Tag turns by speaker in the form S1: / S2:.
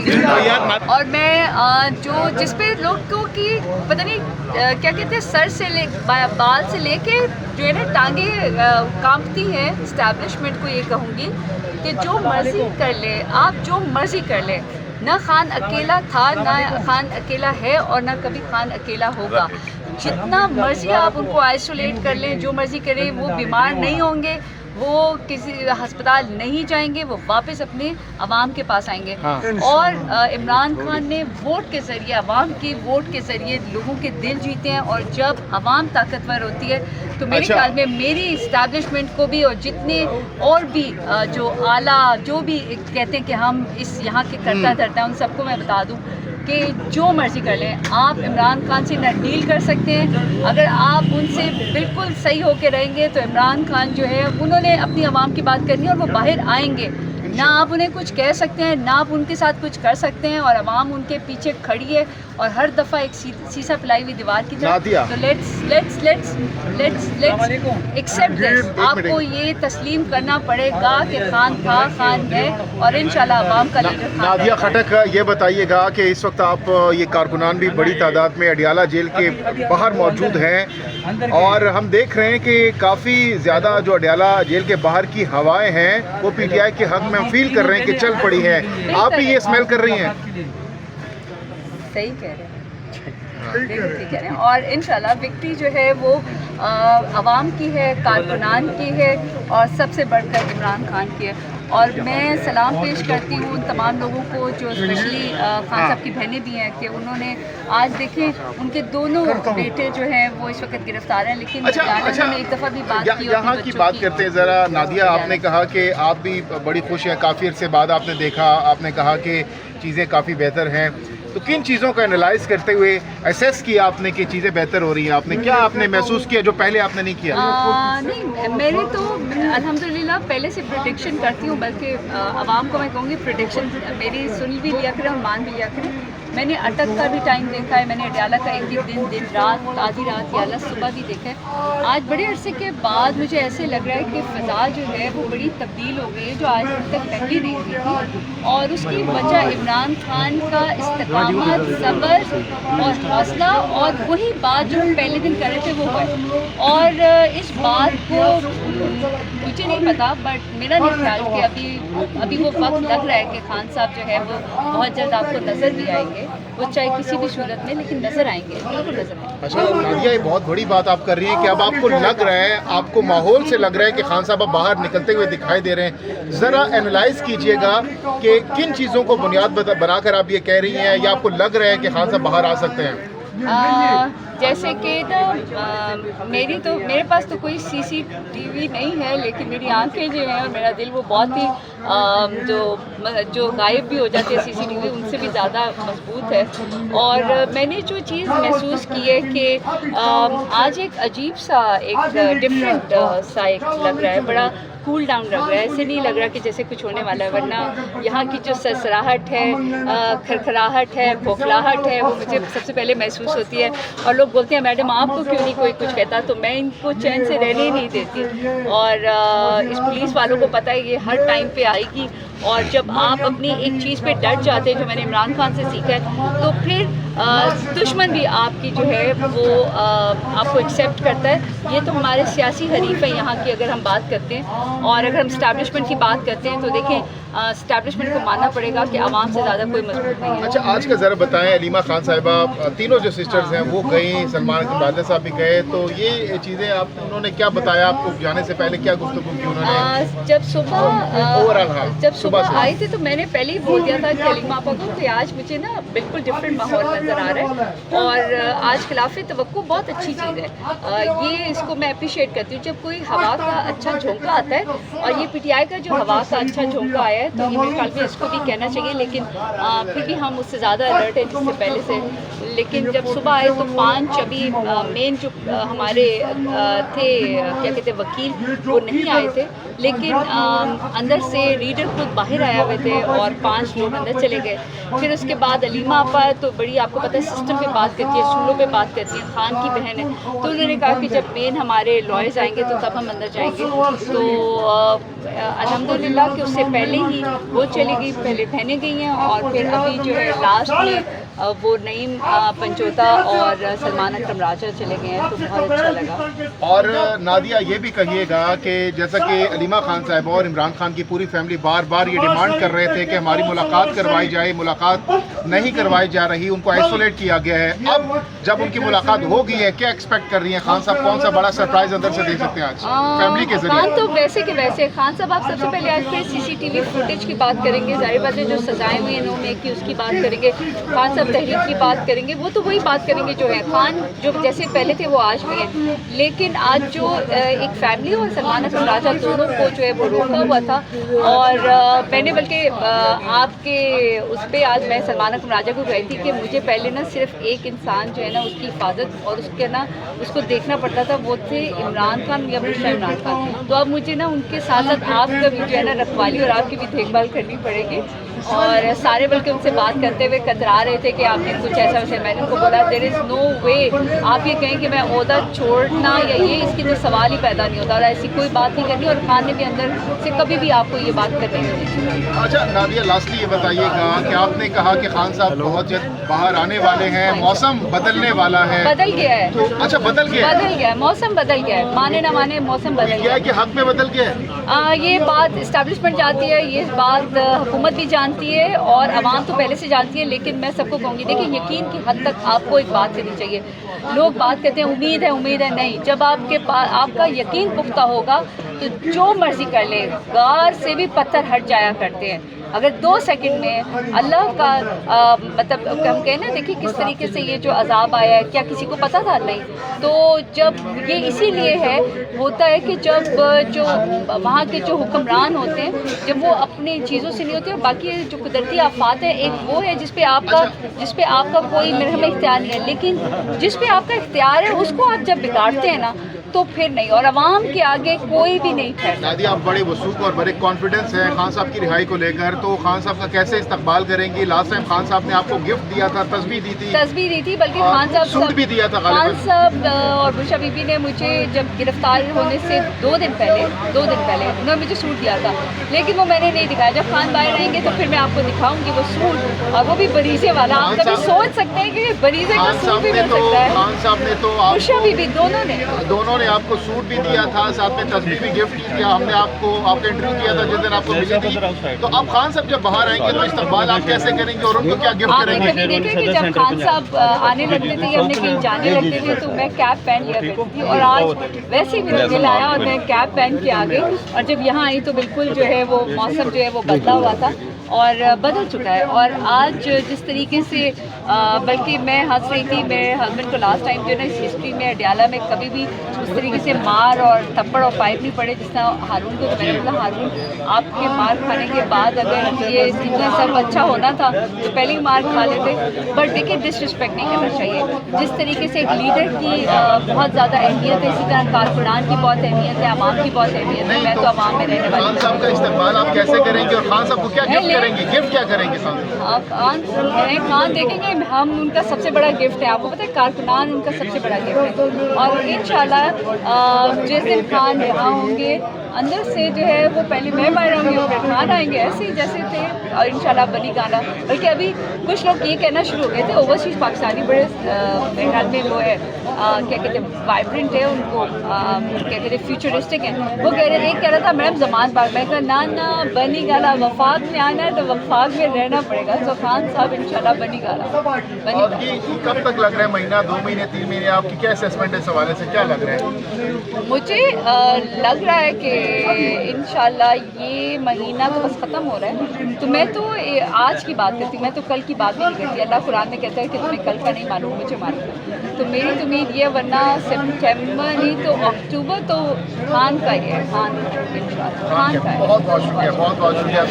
S1: और मैं जो जिस पे लोगों की पता नहीं क्या कहते हैं, सर से बाल से लेके जो है ना टांगे कांपती हैं। इस्टेब्लिशमेंट को ये कहूँगी कि जो मर्जी कर ले, आप जो मर्जी कर ले, ना खान अकेला था, ना खान अकेला है और ना कभी खान अकेला होगा। जितना मर्जी आप उनको आइसोलेट कर लें, जो मर्जी करें, वो बीमार नहीं होंगे, वो किसी अस्पताल नहीं जाएंगे, वो वापस अपने अवाम के पास आएंगे। हाँ। और इमरान खान ने वोट के ज़रिए, अवाम के वोट के ज़रिए लोगों के दिल जीते हैं। और जब अवाम ताकतवर होती है तो मेरे ख्याल में मेरी इस्टेब्लिशमेंट को भी और जितने और भी जो आला जो भी कहते हैं कि हम इस यहाँ के करता धरता है, उन सबको मैं बता दूँ कि जो मर्जी कर लें, आप इमरान खान से ना डील कर सकते हैं। अगर आप उनसे बिल्कुल सही होकर रहेंगे तो इमरान खान जो है, उन्होंने अपनी आवाम की बात करनी है और वो बाहर आएंगे। ना आप उन्हें कुछ कह सकते हैं, ना आप उनके साथ कुछ कर सकते हैं। और आवाम उनके पीछे खड़ी है और हर दफ़ा एक शीशा पिलाई हुई दीवार की तरह। तो लेट्स एक्सेप्ट दिस। आपको ये तस्लीम करना पड़ेगा कि खान था, खान है और इंशाल्लाह आवाम का लीडर खान।
S2: नादिया खटक, ये बताइएगा कि इस वक्त आप ये कारकुनान भी बड़ी तादाद में अडियाला जेल के बाहर मौजूद हैं और हम देख रहे हैं कि काफ़ी ज़्यादा जो अडियाला जेल के बाहर की हवाएं हैं वो पीटीआई के हक में फील कर रहे हैं कि चल पड़ी हैं। आप भी ये स्मेल कर रही हैं?
S1: सही कह रहे हैं, ठीक कह रहे हैं। और इंशाल्लाह विक्ट्री जो है वो आवाम की है, कारकुनान की है और सबसे बढ़कर इमरान खान की है। और मैं सलाम पेश करती हूँ उन तमाम लोगों को जो स्पेशली खान साहब की बहनें भी हैं कि उन्होंने आज देखें उनके दोनों बेटे जो हैं वो इस वक्त गिरफ्तार हैं। लेकिन
S2: अच्छा,
S1: एक दफ़ा भी बात की
S2: यहाँ की बात करते हैं ज़रा। नादिया, आपने कहा कि आप भी बड़ी खुश हैं, काफ़ी अरसे बाद आपने देखा, आपने कहा कि चीज़ें काफ़ी बेहतर हैं। तो किन चीज़ों का एनालाइज करते हुए असेस किया आपने कि चीज़ें बेहतर हो रही हैं? आपने क्या आपने महसूस किया जो पहले आपने नहीं किया?
S1: नहीं, मेरी तो अल्हम्दुलिल्लाह पहले से प्रेडिक्शन करती हूँ, बल्कि आवाम को मैं कहूँगी प्रेडिक्शन मेरी सुन भी लिया करें और मान भी लिया करें। मैंने अटक का भी टाइम देखा है, मैंने अडियाला का एक दिन रात, आधी रात या सुबह भी देखा है। आज बड़े अरसे के बाद मुझे ऐसे लग रहा है कि फ़ज़ा जो है वो बड़ी तब्दील हो गई है, जो आज तक पहली नहीं हुई थी। और उसकी वजह इमरान खान का इस्तिक़ामत, सब्र और हौसला और वही बात जो हम पहले दिन कर रहे थे वो है। और इस बात को मुझे नहीं पता, बट मेरा नहीं ख्याल कि अभी वो वक्त लग रहा है कि खान साहब जो है वो बहुत जल्द आपको नज़र भी आएंगे, वो चाहे किसी भी सूरत में, लेकिन नज़र आएंगे, बिल्कुल नज़र आएंगे।
S2: अच्छा नादिया, ये बहुत बड़ी बात आप कर रही हैं कि अब आपको लग रहा है, आपको माहौल से लग रहा है कि खान साहब अब बाहर निकलते हुए दिखाई दे रहे हैं। ज़रा एनालाइज कीजिएगा कि किन चीज़ों को बुनियाद बनाकर आप ये कह रही हैं या आपको लग रहा है कि खान साहब बाहर आ सकते हैं?
S1: जैसे कि ना मेरे पास तो कोई CCTV नहीं है, लेकिन मेरी आंखें जो हैं और मेरा दिल वो बहुत ही जो गायब भी हो जाती है CCTV उनसे भी ज़्यादा मजबूत है। और मैंने जो चीज़ महसूस की है कि आज एक अजीब सा, एक डिफरेंट सा एक लग रहा है, बड़ा कूल डाउन लग रहा है। ऐसे नहीं लग रहा कि जैसे कुछ होने वाला है, वरना यहाँ की जो सरसराहट है, खरखराहट है, खोखलाहट है, वो मुझे सबसे पहले महसूस होती है। और लोग बोलते हैं मैडम आपको क्यों नहीं कोई कुछ कहता, तो मैं इनको चैन से रहने ही नहीं देती। और इस पुलिस वालों को पता है ये हर टाइम पे आएगी। और जब आप अपनी एक चीज़ पे डट जाते हैं, जो मैंने इमरान खान से सीखा है, तो फिर दुश्मन भी आपकी जो है वो आपको एक्सेप्ट करता है। ये तो हमारे सियासी हरीफ है यहाँ की अगर हम बात करते हैं। और अगर हम स्टैब्लिशमेंट की बात करते हैं तो देखें स्टैब्लिशमेंट को मानना पड़ेगा कि आवाम से ज़्यादा कोई मजबूत नहीं है।
S2: अच्छा, आज का ज़रा बताएं, अलीमा खान साहिबा, तीनों जो सिस्टर्स हैं वो गई, सलमान खान साहब भी गए, तो ये चीज़ें आप उन्होंने क्या बताया आपको जाने से पहले, क्या गुफ्तगू की उन्होंने?
S1: जब सुबह
S2: से
S1: आई थी तो मैंने पहले ही बोल दिया था कि अलीमा आपा को कि आज मुझे ना बिल्कुल डिफरेंट माहौल नज़र आ रहा है और आज खिलाफ तवक्को बहुत अच्छी चीज़ है। ये इसको मैं अप्रिशिएट करती हूँ जब कोई हवा का अच्छा झोंका आता है। और ये PTI का जो हवा का अच्छा झोंका आया है, तो ये मेरे ख्याल में इसको भी कहना चाहिए। लेकिन फिर भी हम उससे ज़्यादा अलर्ट है जिससे पहले से। लेकिन जब सुबह आए तो 5 अभी मेन जो हमारे थे क्या कहते हैं वकील, वो नहीं आए थे। लेकिन अंदर से रीडर खुद बाहर आए हुए थे और 5 लोग अंदर चले गए। फिर उसके बाद अलीमा आपा तो बड़ी, आपको पता है, सिस्टम पे बात करती है, सूलों पे बात करती है, खान की बहन है, तो उन्होंने कहा कि जब मेन हमारे लॉयर्स आएंगे तो तब हम अंदर जाएंगे। तो अल्हम्दुलिल्लाह कि उससे पहले ही वो चली गई, पहले बहनें गई हैं और फिर अभी जो है लास्ट में वो नईम पंचोता और सलमान अकरम राजा चले गए हैं, तो बहुत अच्छा लगा।
S2: और नादिया ये भी कहिएगा कि जैसा कि अलीमा खान साहब और इमरान खान की पूरी फैमिली बार बार ये डिमांड कर रहे थे कि हमारी मुलाकात करवाई जाए, मुलाकात नहीं करवाई जा रही, उनको आइसोलेट किया गया है। अब जब उनकी मुलाकात हो गई है, क्या एक्सपेक्ट कर रही हैं खान साहब? कौन सा बड़ा सरप्राइज अंदर से दे सकते हैं आज फैमिली के जरिए?
S1: खान तो वैसे के वैसे, खान साहब आप सबसे पहले आज फिर CCTV फुटेज की बात करेंगे, जाहिर बात है जो सजाएं हुई हैं इन्होंने की उसकी बात करेंगे, खान साहब तहरीक की बात करेंगे, वो तो वही बात करेंगे जो है। खान जो जैसे पहले थे वो आज भी हैं, लेकिन आज जो एक फैमिली और सलमान अकरम राजा दोनों को जो है वो रोका हुआ था। और मैंने बल्कि आपके उस पर आज मैं सलमान अकरम राजा को कही थी कि मुझे पहले ना सिर्फ एक इंसान जो है ना उसकी हिफाजत और उसके ना उसको देखना पड़ता था, वो थे इमरान खान या मिस्टर इमरान खान। तो अब मुझे ना उनके साथ साथ आपका भी जो है ना रखवाली और आपकी भी देखभाल करनी पड़ेगी। और सारे बल्कि उनसे बात करते हुए कतरा रहे थे कि आपने कुछ ऐसा वैसे, मैंने उनको बोला देयर इज़ नो वे आप ये कहें कि मैं ओहदा छोड़ना या ये, इसकी तो सवाल ही पैदा नहीं होता और ऐसी कोई बात नहीं करनी। और खान ने भी अंदर से कभी भी आपको ये बात करनी नहीं चाहिए।
S2: अच्छा नादिया, लास्टली ये बताइएगा कि आपने कहा कि खान साहब बहुत जल्द बाहर आने वाले हैं, मौसम बदलने वाला है।
S1: बदल गया है
S2: तो अच्छा बदल गया
S1: है, मौसम बदल गया है, माने ना माने मौसम बदल गया
S2: है कि हक में बदल गया है।
S1: ये बात इस्टेब्लिशमेंट जानती है, ये बात हुकूमत भी जानती है और आवाम तो पहले से जानती है। लेकिन मैं सबको कहूँगी, देखिए यकीन की हद तक आपको एक बात करनी चाहिए। लोग बात करते हैं उम्मीद है, नहीं, जब आपके पास आपका यकीन पुख्ता होगा तो जो मर्जी कर ले, गार से भी पत्थर हट जाया करते हैं। अगर 2 सेकंड में अल्लाह का मतलब हम कहें ना, देखिए किस तरीके से ये जो अजाब आया है, क्या किसी को पता था? नहीं। तो जब ये इसीलिए है होता है कि जब जो वहाँ के जो हुक्मरान होते हैं, जब वो अपनी चीज़ों से नहीं होते हैं, बाकी जो कुदरती आफात है, एक वो है जिस पे आपका कोई मरहम इख्तियार नहीं है, लेकिन जिस पे आपका इख्तियार है उसको आप जब बिगाड़ते हैं ना तो फिर नहीं, और आवाम के आगे कोई भी नहीं ठहरता।
S2: नादिया, आप बड़े वसूख और बड़े कॉन्फिडेंस हैं खान साहब की रिहाई को लेकर, तो खान साहब का कैसे इस्तकबाल करेंगी? लास्ट टाइम खान साहब ने आपको गिफ्ट दिया था, तस्बीह दी थी,
S1: बल्कि खान साहब
S2: सूट भी दिया था।
S1: खान साहब और बुशा बीबी ने मुझे जब गिरफ्तार होने से 2 दिन पहले उन्होंने मुझे सूट दिया था, लेकिन वो मैंने नहीं दिखाया। जब खान बाहर आएंगे तो फिर मैं आपको दिखाऊंगी वो सूट, और वो भी बरीजे वाला। आप कभी सोच सकते हैं कि बरीजे का सूट भी मिल सकता है?
S2: खान साहब ने तो
S1: बुशा बीबी दोनों ने
S2: आपको सूट भी दिया था, साथ में तस्बीह भी गिफ्ट किया। हमने आपका इंटरव्यू किया था जिस दिन आपको मिली थी। तो अब खान साहब जब बाहर आएंगे तो इस्तकबाल आप कैसे करेंगे और उनको क्या गिफ्ट करेंगे?
S1: आपने कभी देखा कि जब खान साहब आने लगते थे या हमने कहीं जाने लगते थे तो मैं कैप पहन लिया करती थी, और आज वैसे ही मेरा दिल आया और मैं कैप पहन के आ गई। और जब यहाँ आई तो बिल्कुल जो है वो मौसम जो है वो बदला हुआ था और बदल चुका है। और आज जिस तरीके से बल्कि मैं हंस रही थी, मेरे हस्बैंड को लास्ट टाइम जो है ना इस हिस्ट्री में अडियाला में कभी भी उस तरीके से मार और थप्पड़ और पाइप नहीं पड़े जिस तरह हारून को। तो मैंने बोला हारून, आपके मार खाने के बाद अगर ये इतना सब अच्छा होना था तो पहले ही मार खा लेते। बट देखिए डिसरिस्पेक्ट नहीं करना चाहिए। जिस तरीके से एक लीडर की बहुत ज़्यादा अहमियत है, इसी तरह कारकुनान की बहुत अहमियत है, आवाम की बहुत अहमियत है। मैं तो आवाम में रहने वाली।
S2: खान साहब का इस्तेमाल आप कैसे करेंगे और खान साहब को क्या गिफ्ट करेंगे? गिफ्ट क्या करेंगे
S1: खान देखेंगे हम उनका सबसे बड़ा गिफ्ट है। आपको पता है कारकुनान उनका सबसे बड़ा गिफ्ट है। और इंशाल्लाह जिस दिन खान यहाँ होंगे अंदर से जो है वो पहले मैं बाहर आऊँगी और फिर खान आएंगे, ऐसे ही जैसे थे। और इंशाल्लाह बनी गाना, बल्कि अभी कुछ लोग ये कहना शुरू हो गए थे ओवरसीज़ पाकिस्तानी बड़े मेरे ख्याल में वो है क्या कहते हैं वाइब्रेंट है, उनको क्या कहते हैं फ्यूचरिस्टिक है। वो कह रहे थे, एक कह रहा था मैडम जमान पाक, मैं कहा ना बनी गाना वफाक में आना है तो वफाक में रहना पड़ेगा। तो खान साहब इंशाल्लाह बनी गाना
S2: कब तक लग रहा है? महीना, 2 महीने, 3 महीने? आपकी क्या असेसमेंट है इस हवाले से? क्या लग रहा है?
S1: मुझे लग रहा है कि इंशाल्लाह ये महीना तो बस ख़त्म हो रहा है। तो मैं तो आज की बात करती हूँ, मैं तो कल की बात नहीं करती। अल्लाह कुरान में कहता है कि तुम्हें कल का नहीं मालूम, मुझे मालूम। तो मेरी तो उम्मीद ये, वरना सितंबर नहीं तो अक्टूबर तो खान का ही है। खान इंशाल्लाह खान का है।
S2: बहुत शुक्रिया।